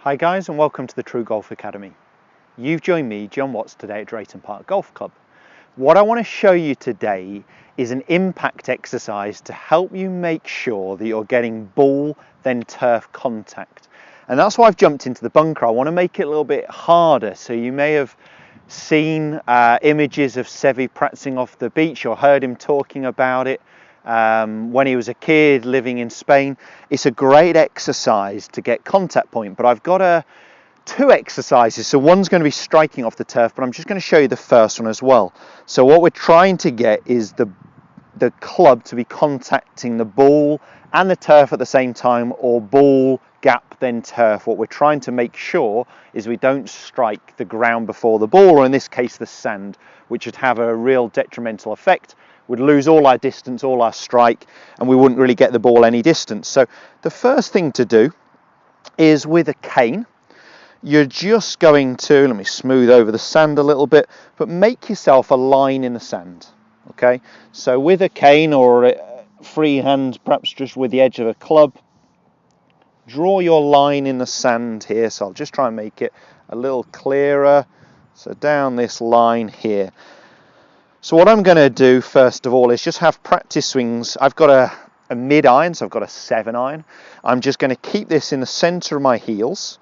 Hi guys, and welcome to the TruGolf Academy. You've joined me, Jon Watts, today at Drayton Park Golf Club. What I want to show you today is an impact exercise to help you make sure that you're getting ball then turf contact. And that's why I've jumped into the bunker. I want to make it a little bit harder. So you may have seen images of Sevi practicing off the beach or heard him talking about it when he was a kid living in Spain. It's a great exercise to get contact point, but I've got two exercises. So one's going to be striking off the turf, but I'm just going to show you the first one as well. So what we're trying to get is the club to be contacting the ball and the turf at the same time, or ball, gap, then turf. What we're trying to make sure is we don't strike the ground before the ball, or in this case the sand, which would have a real detrimental effect. We'd lose all our distance, all our strike, and we wouldn't really get the ball any distance. So the first thing to do is, with a cane, you're just going to, let me smooth over the sand a little bit, but make yourself a line in the sand. Okay, so with a cane or a free hand, perhaps just with the edge of a club, draw your line in the sand here. So I'll just try and make it a little clearer. So down this line here. So what I'm going to do first of all is just have practice swings. I've got a mid iron, so I've got a 7 iron. I'm just going to keep this in the center of my heels,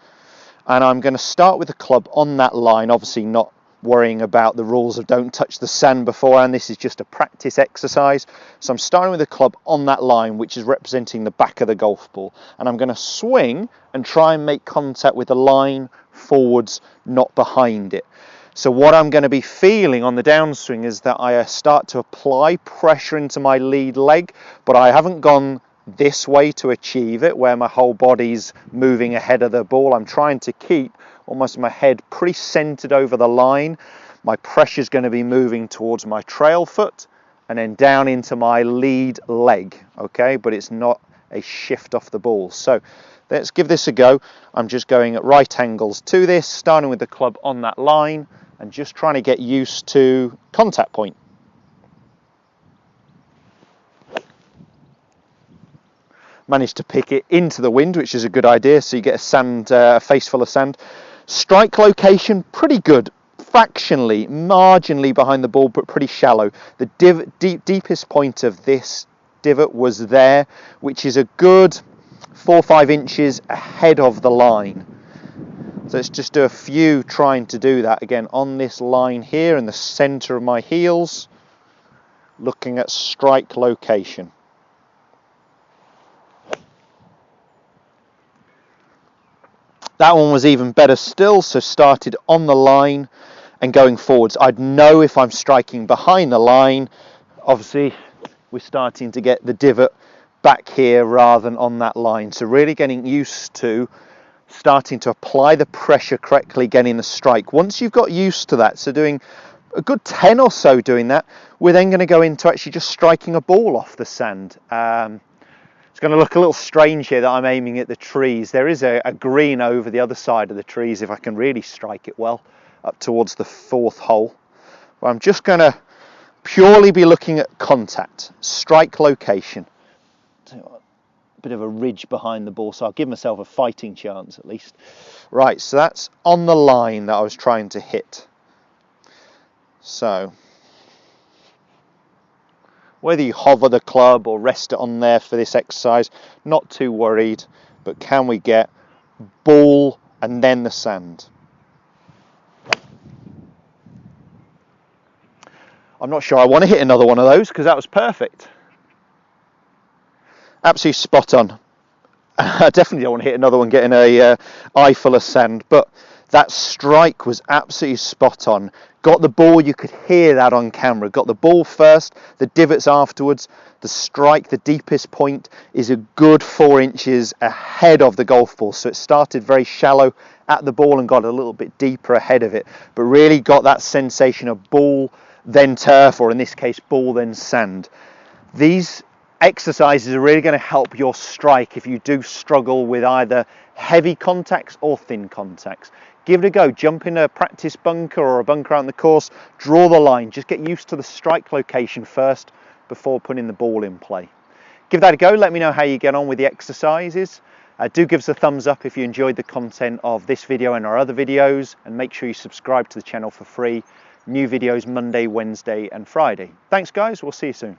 and I'm going to start with the club on that line, obviously not worrying about the rules of don't touch the sand beforehand. This is just a practice exercise. So I'm starting with the club on that line, which is representing the back of the golf ball, and I'm going to swing and try and make contact with the line forwards, not behind it. So what I'm going to be feeling on the downswing is that I start to apply pressure into my lead leg, but I haven't gone this way to achieve it, where my whole body's moving ahead of the ball. I'm trying to keep almost my head pretty centered over the line. My pressure is going to be moving towards my trail foot and then down into my lead leg, okay? But it's not a shift off the ball. So let's give this a go. I'm just going at right angles to this, starting with the club on that line and just trying to get used to contact point. Managed to pick it into the wind, which is a good idea, so you get a face full of sand. Strike location, pretty good. Fractionally, marginally behind the ball, but pretty shallow. The deepest point of this divot was there, which is a good 4 or 5 inches ahead of the line. So let's just do a few trying to do that again on this line here in the center of my heels, looking at strike location. That one was even better still, so started on the line and going forwards. I'd know if I'm striking behind the line. Obviously, we're starting to get the divot back here rather than on that line. So really getting used to starting to apply the pressure correctly, getting the strike. Once you've got used to that, so doing a good 10 or so doing that, we're then going to go into actually just striking a ball off the sand. It's going to look a little strange here that I'm aiming at the trees. There is a green over the other side of the trees if I can really strike it well up towards the 4th hole. But I'm just going to purely be looking at contact, strike location. Bit of a ridge behind the ball, so I'll give myself a fighting chance at least. Right, so that's on the line that I was trying to hit. So whether you hover the club or rest it on there for this exercise, not too worried, but can we get ball and then the sand? I'm not sure I want to hit another one of those because that was perfect. Absolutely spot on. I definitely don't want to hit another one getting a eye full of sand, but that strike was absolutely spot on. Got the ball, you could hear that on camera. Got the ball first, the divots afterwards. The strike, the deepest point, is a good 4 inches ahead of the golf ball. So it started very shallow at the ball and got a little bit deeper ahead of it, but really got that sensation of ball, then turf, or in this case, ball, then sand. These exercises are really going to help your strike if you do struggle with either heavy contacts or thin contacts. Give it a go. Jump in a practice bunker or a bunker out on the course, draw the line, just get used to the strike location first before putting the ball in play. Give that a go. Let me know how you get on with the exercises. Do give us a thumbs up if you enjoyed the content of this video and our other videos, and make sure you subscribe to the channel for free. New videos Monday, Wednesday and Friday. Thanks guys, we'll see you soon.